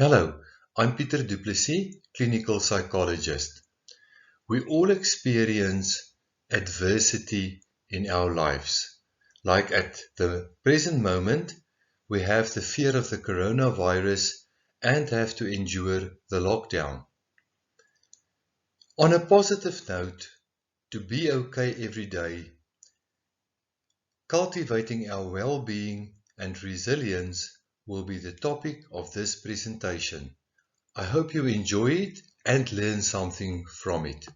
Hello, I'm Peter Du Plessis, clinical psychologist. We all experience adversity in our lives. Like at the present moment, we have the fear of the coronavirus and have to endure the lockdown. On a positive note, to be okay every day, cultivating our well-being and resilience will be the topic of this presentation. I hope you enjoy it and learn something from it.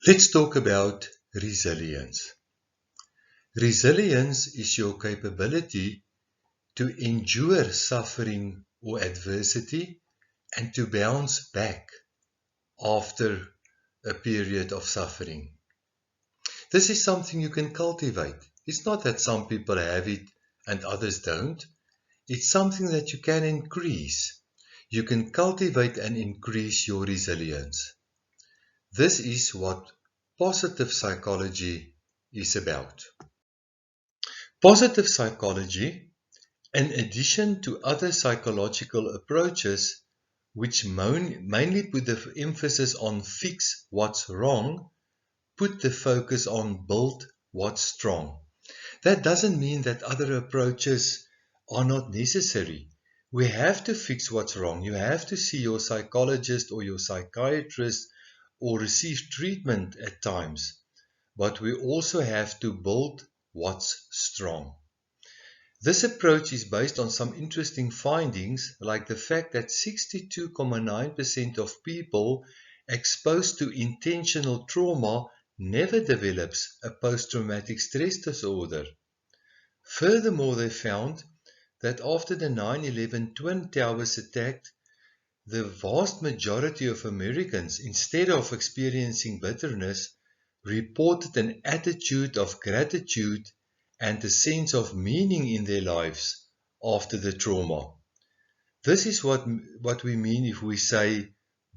Let's talk about resilience. Resilience is your capability to endure suffering or adversity and to bounce back after a period of suffering. This is something you can cultivate. It's not that some people have it and others don't. It's something that you can increase. You can cultivate and increase your resilience. This is what positive psychology is about. Positive psychology, in addition to other psychological approaches which mainly put the emphasis on fix what's wrong, put the focus on build what's strong. That doesn't mean that other approaches are not necessary. We have to fix what's wrong. You have to see your psychologist or your psychiatrist or receive treatment at times. But we also have to build what's strong. This approach is based on some interesting findings, like the fact that 62.9% of people exposed to intentional trauma never develops a post-traumatic stress disorder. Furthermore, they found that after the 9/11 Twin Towers attack, the vast majority of Americans, instead of experiencing bitterness, reported an attitude of gratitude and a sense of meaning in their lives after the trauma. This is what we mean if we say,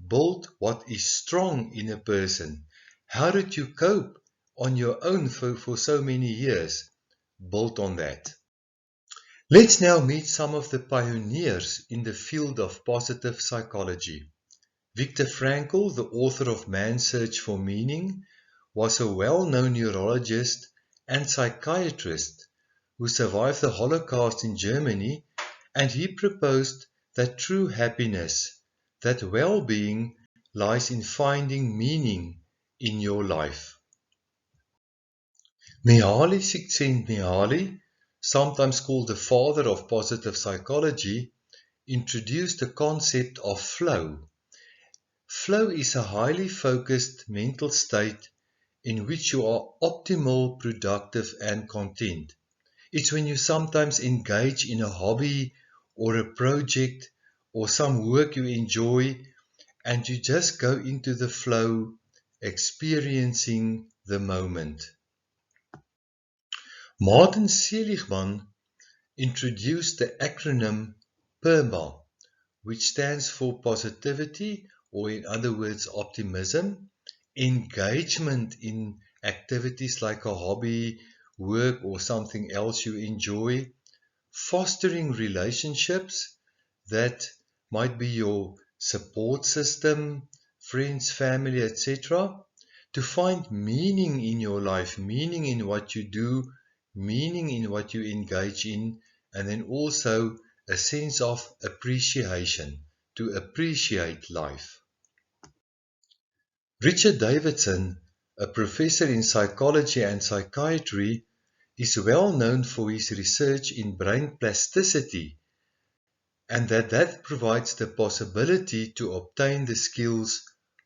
build what is strong in a person. How did you cope on your own for so many years? Build on that. Let's now meet some of the pioneers in the field of positive psychology. Viktor Frankl, the author of Man's Search for Meaning, was a well-known neurologist and psychiatrist who survived the Holocaust in Germany, and he proposed that true happiness, that well-being, lies in finding meaning in your life. Mihaly Csikszentmihalyi, sometimes called the father of positive psychology, introduced the concept of flow. Flow is a highly focused mental state in which you are optimal, productive, and content. It's when you sometimes engage in a hobby or a project or some work you enjoy and you just go into the flow, experiencing the moment. Seligman introduced the acronym PERMA, which stands for positivity, or in other words, optimism, engagement in activities like a hobby, work, or something else you enjoy, fostering relationships that might be your support system, friends, family, etc., to find meaning in your life, meaning in what you do, meaning in what you engage in, and then also a sense of appreciation, to appreciate life. Richard Davidson, a professor in psychology and psychiatry, is well known for his research in brain plasticity, and that provides the possibility to obtain the skills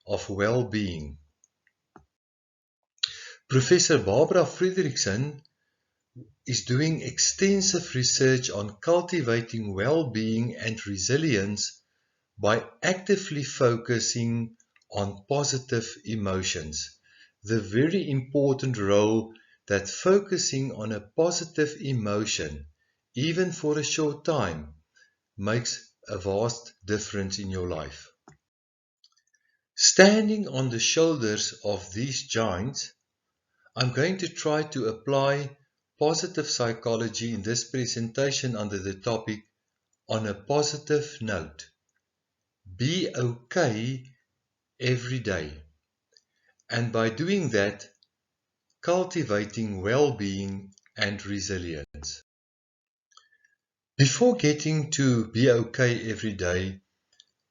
of well-being. Professor Barbara Fredrickson is doing extensive research on cultivating well-being and resilience by actively focusing on positive emotions. The very important role that focusing on a positive emotion, even for a short time, makes a vast difference in your life. Standing on the shoulders of these giants, I'm going to try to apply positive psychology in this presentation under the topic on a positive note. be okay every day. And by doing that, cultivating well-being and resilience. Before getting to be okay every day,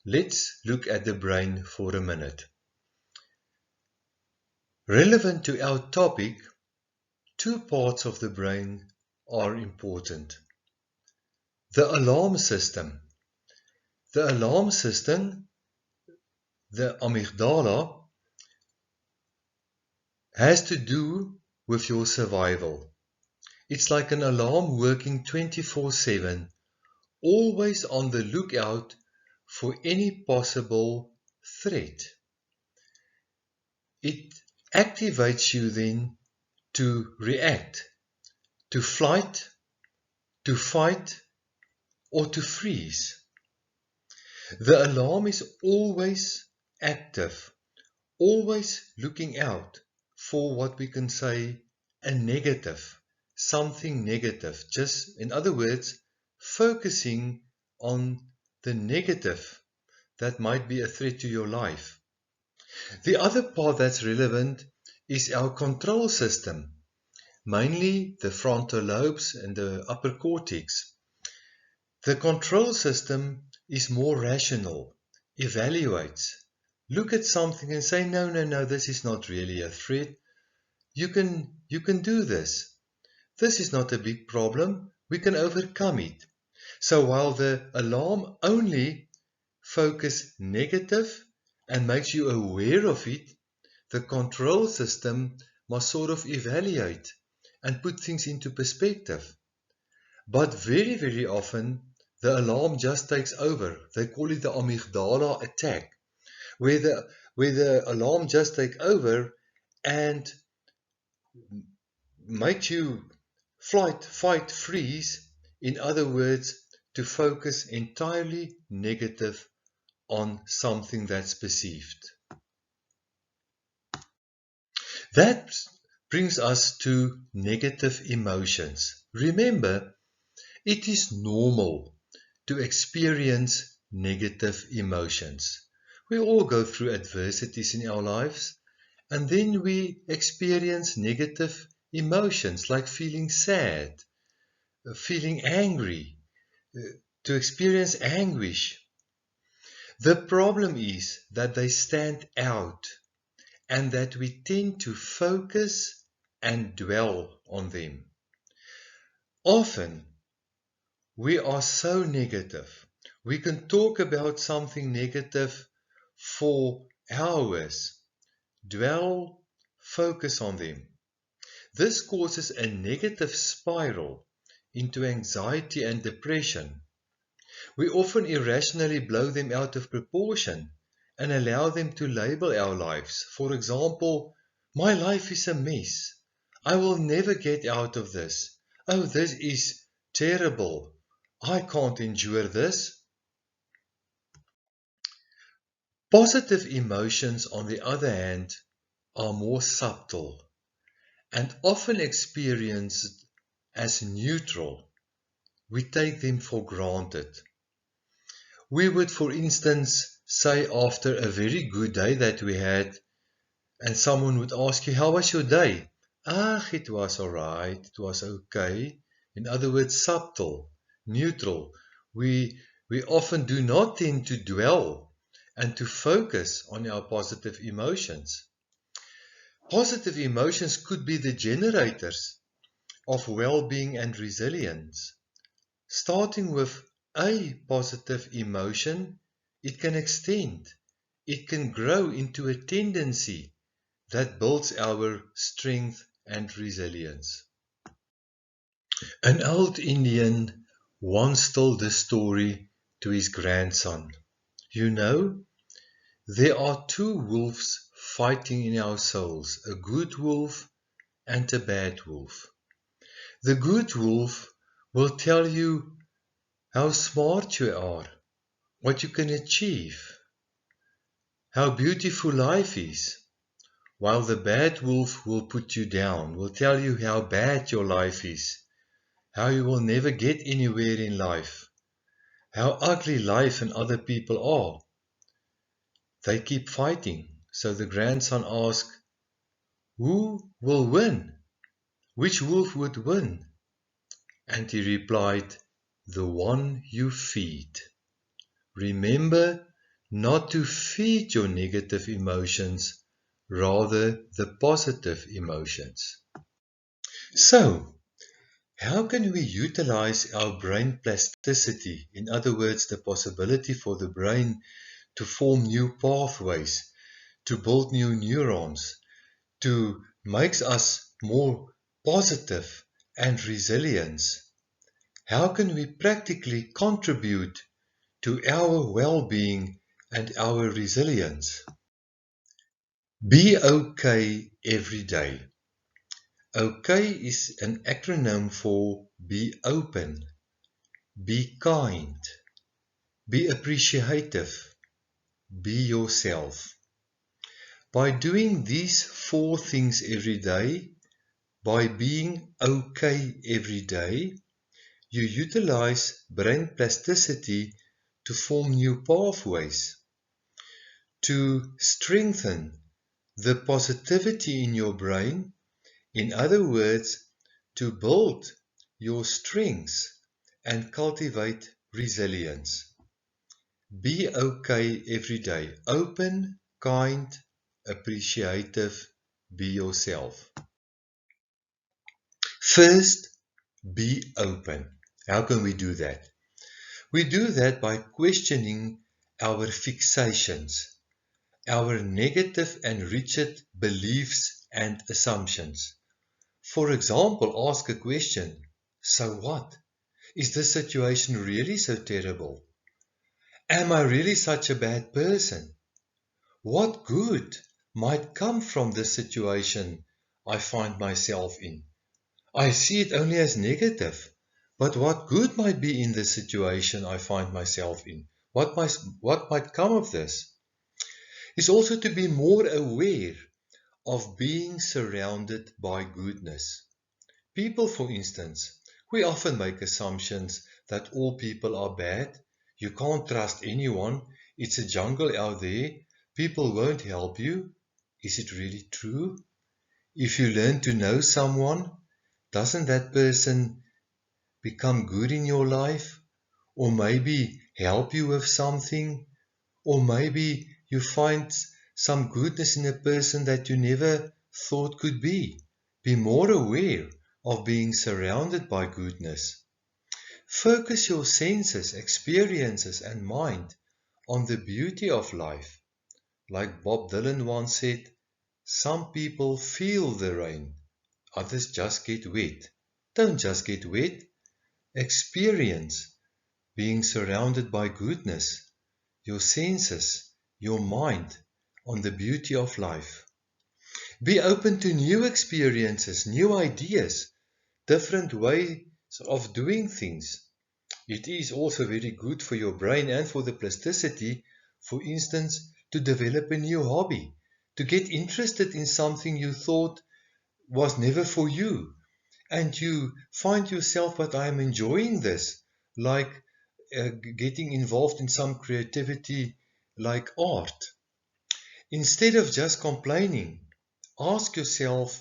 let's look at the brain for a minute. Relevant to our topic, two parts of the brain are important. The alarm system. The alarm system, the amygdala, has to do with your survival. It's like an alarm working 24/7, always on the lookout for any possible threat. It activates you then to react, to flight, to fight, or to freeze. The alarm is always active, always looking out for what we can say a negative, something negative. Just, in other words, focusing on the negative that might be a threat to your life. The other part that's relevant is our control system, mainly the frontal lobes and the upper cortex. The control system is more rational, evaluates, look at something and say, no, this is not really a threat. You can do this. This is not a big problem. We can overcome it. So while the alarm only focuses negative and makes you aware of it, the control system must sort of evaluate and put things into perspective. But very, very often, the alarm just takes over. They call it the amygdala attack, where the alarm just takes over and makes you flight, fight, freeze. In other words, to focus entirely negative on something that's perceived. That brings us to negative emotions. Remember, it is normal to experience negative emotions. We all go through adversities in our lives, and then we experience negative emotions like feeling sad, feeling angry, to experience anguish. The problem is that they stand out and that we tend to focus and dwell on them. Often, we are so negative. We can talk about something negative for hours, dwell, focus on them. This causes a negative spiral into anxiety and depression. We often irrationally blow them out of proportion and allow them to label our lives. For example, my life is a mess. I will never get out of this. Oh, this is terrible. I can't endure this. Positive emotions, on the other hand, are more subtle and often experienced as neutral. We take them for granted. We would, for instance, say after a very good day that we had, and someone would ask you, how was your day? It was all right, it was okay. In other words, subtle, neutral. We often do not tend to dwell and to focus on our positive emotions. Positive emotions could be the generators of well-being and resilience. Starting with a positive emotion, it can extend, it can grow into a tendency that builds our strength and resilience. An old Indian once told this story to his grandson. You know, there are two wolves fighting in our souls, a good wolf and a bad wolf. The good wolf will tell you how smart you are, what you can achieve, how beautiful life is, while the bad wolf will put you down, will tell you how bad your life is, how you will never get anywhere in life, how ugly life and other people are. They keep fighting. So the grandson asks, "Who will win? Which wolf would win?" And he replied, "The one you feed." Remember not to feed your negative emotions, rather the positive emotions. So, how can we utilize our brain plasticity? In other words, the possibility for the brain to form new pathways, to build new neurons, to make us more positive and resilient. How can we practically contribute to our well-being and our resilience? Be okay every day. Okay is an acronym for be open, be kind, be appreciative, be yourself. By doing these 4 things every day, by being okay every day, you utilize brain plasticity to form new pathways, to strengthen the positivity in your brain. In other words, to build your strengths and cultivate resilience. Be okay every day. Open, kind, appreciative, be yourself. First, be open. How can we do that? We do that by questioning our fixations, our negative and rigid beliefs and assumptions. For example, ask a question, so what? Is this situation really so terrible? Am I really such a bad person? What good might come from this situation I find myself in? I see it only as negative, but what good might be in the situation I find myself in? What might come of this? Is also to be more aware of being surrounded by goodness. People, for instance, we often make assumptions that all people are bad. You can't trust anyone. It's a jungle out there. People won't help you. Is it really true? If you learn to know someone, doesn't that person become good in your life? Or maybe help you with something? Or maybe you find some goodness in a person that you never thought could be. Be more aware of being surrounded by goodness. Focus your senses, experiences, and mind on the beauty of life. Like Bob Dylan once said, some people feel the rain, others just get wet. Don't just get wet. Experience being surrounded by goodness, your senses, your mind on the beauty of life. Be open to new experiences, new ideas, different ways of doing things. It is also very good for your brain and for the plasticity, for instance, to develop a new hobby, to get interested in something you thought was never for you. And you find yourself, but I am enjoying this, like getting involved in some creativity like art. Instead of just complaining, ask yourself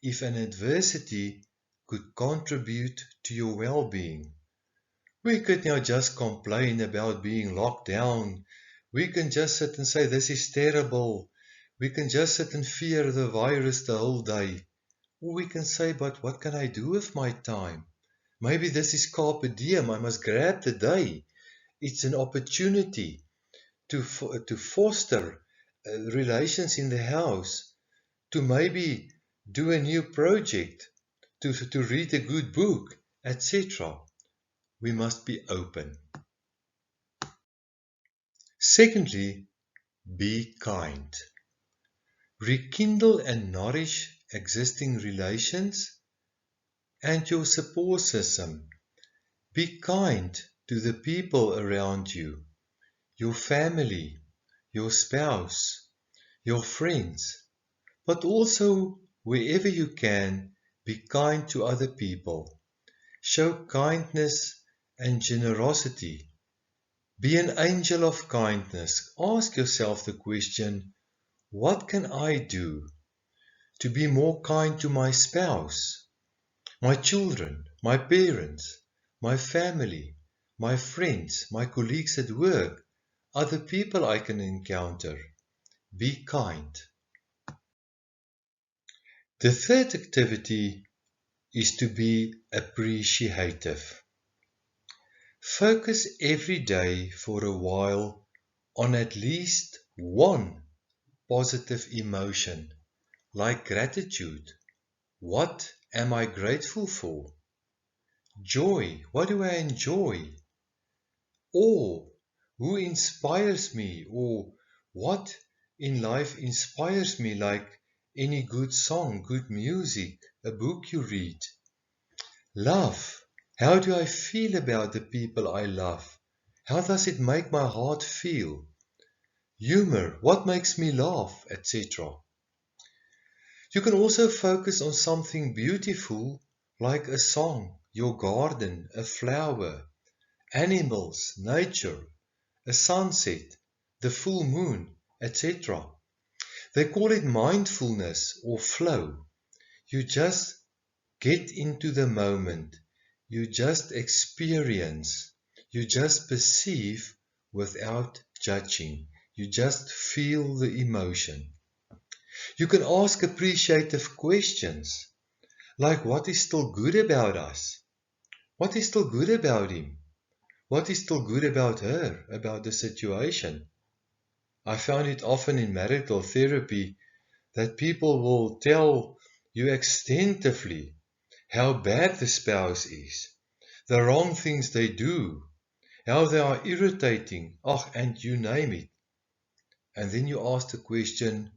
if an adversity could contribute to your well-being. We could now just complain about being locked down. We can just sit and say, this is terrible. We can just sit and fear the virus the whole day. Or we can say, but what can I do with my time? Maybe this is carpe diem. I must grab the day. It's an opportunity to foster relations in the house, to maybe do a new project, to read a good book, etc. We must be open. Secondly, be kind. Rekindle and nourish existing relations and your support system. Be kind to the people around you, your family, your spouse, your friends, but also wherever you can, be kind to other people. Show kindness and generosity. Be an angel of kindness. Ask yourself the question, what can I do to be more kind to my spouse, my children, my parents, my family, my friends, my colleagues at work, other people I can encounter? Be kind. The third activity is to be appreciative. Focus every day for a while on at least one positive emotion, like gratitude. What am I grateful for? Joy. What do I enjoy? Awe. Who inspires me? Or what in life inspires me, like any good song, good music, a book you read? Love. How do I feel about the people I love? How does it make my heart feel? Humor. What makes me laugh, etc. You can also focus on something beautiful like a song, your garden, a flower, animals, nature, a sunset, the full moon, etc. They call it mindfulness or flow. You just get into the moment. You just experience. You just perceive without judging. You just feel the emotion. You can ask appreciative questions like, what is still good about us? What is still good about him? What is still good about her, about the situation? I found it often in marital therapy that people will tell you extensively how bad the spouse is, the wrong things they do, how they are irritating, and you name it. And then you ask the question,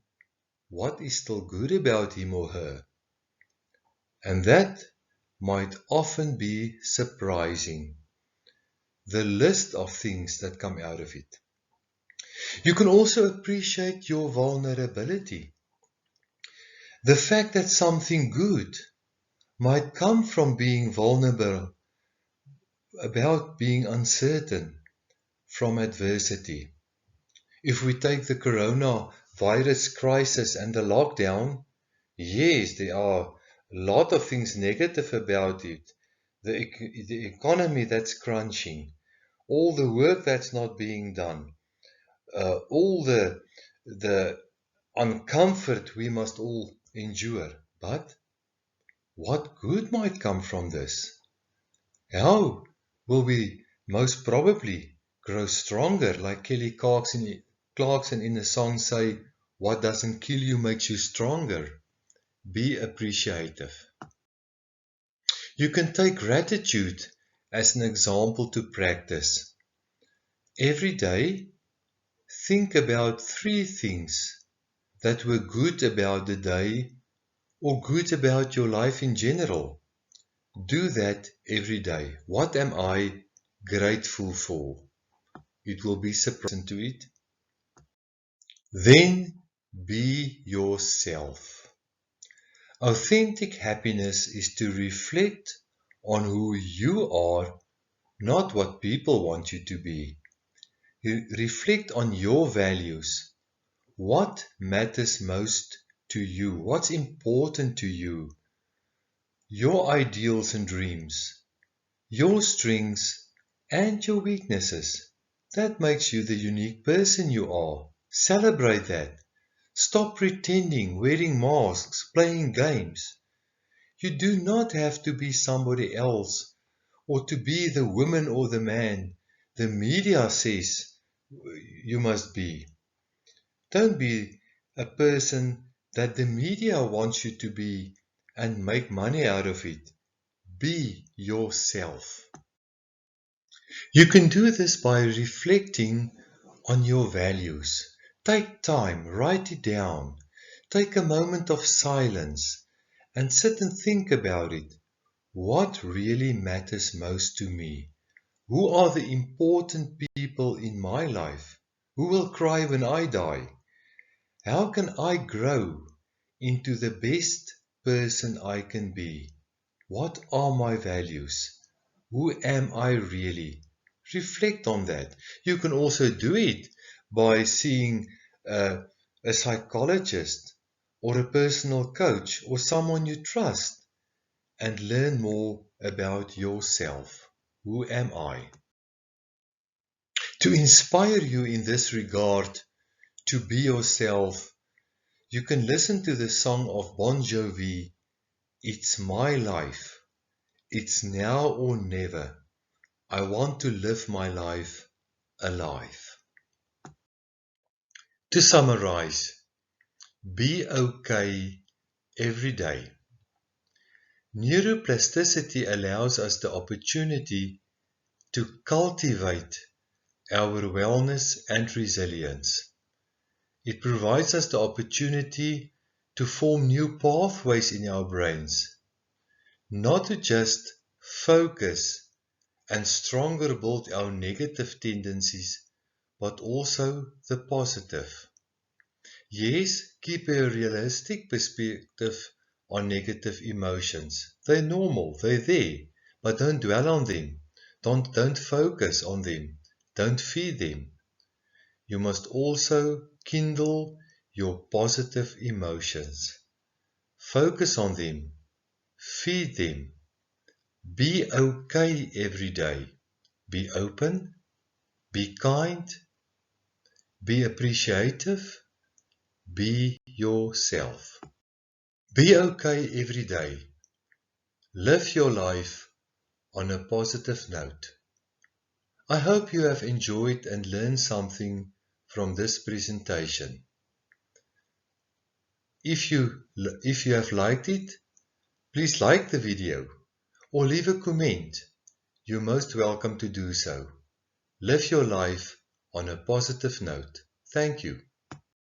what is still good about him or her? And that might often be surprising, the list of things that come out of it. You can also appreciate your vulnerability. The fact that something good might come from being vulnerable, about being uncertain, from adversity. If we take the coronavirus crisis and the lockdown, yes, there are a lot of things negative about it. The economy that's crunching, all the work that's not being done, all the uncomfort we must all endure. But what good might come from this? How will we most probably grow stronger, like Kelly Clarkson in the song say, what doesn't kill you makes you stronger. Be appreciative. You can take gratitude as an example to practice. Every day, think about 3 things that were good about the day or good about your life in general. Do that every day. What am I grateful for? It will be surprising to it. Then be yourself. Authentic happiness is to reflect on who you are, not what people want you to be. Reflect on your values. What matters most to you? What's important to you? Your ideals and dreams, your strengths and your weaknesses. That makes you the unique person you are. Celebrate that. Stop pretending, wearing masks, playing games. You do not have to be somebody else or to be the woman or the man the media says you must be. Don't be a person that the media wants you to be and make money out of it. Be yourself. You can do this by reflecting on your values. Take time, write it down. Take a moment of silence and sit and think about it. What really matters most to me? Who are the important people in my life? Who will cry when I die? How can I grow into the best person I can be? What are my values? Who am I really? reflect on that. You can also do it by seeing a psychologist or a personal coach or someone you trust and learn more about yourself. Who am I? To inspire you in this regard to be yourself, you can listen to the song of Bon Jovi, It's My Life. It's now or never. I want to live my life alive. To summarize, be okay every day. Neuroplasticity allows us the opportunity to cultivate our wellness and resilience. It provides us the opportunity to form new pathways in our brains, not to just focus and stronger build our negative tendencies, but also the positive. Yes, keep a realistic perspective on negative emotions. They're normal, they're there, but don't dwell on them. Don't focus on them. Don't feed them. You must also kindle your positive emotions. Focus on them. Feed them. Be okay every day. Be open. Be kind. Be appreciative. Be yourself. Be okay every day. Live your life on a positive note. I hope you have enjoyed and learned something from this presentation. If you have liked it, please like the video or leave a comment. You're most welcome to do so. Live your life on a positive note. Thank you.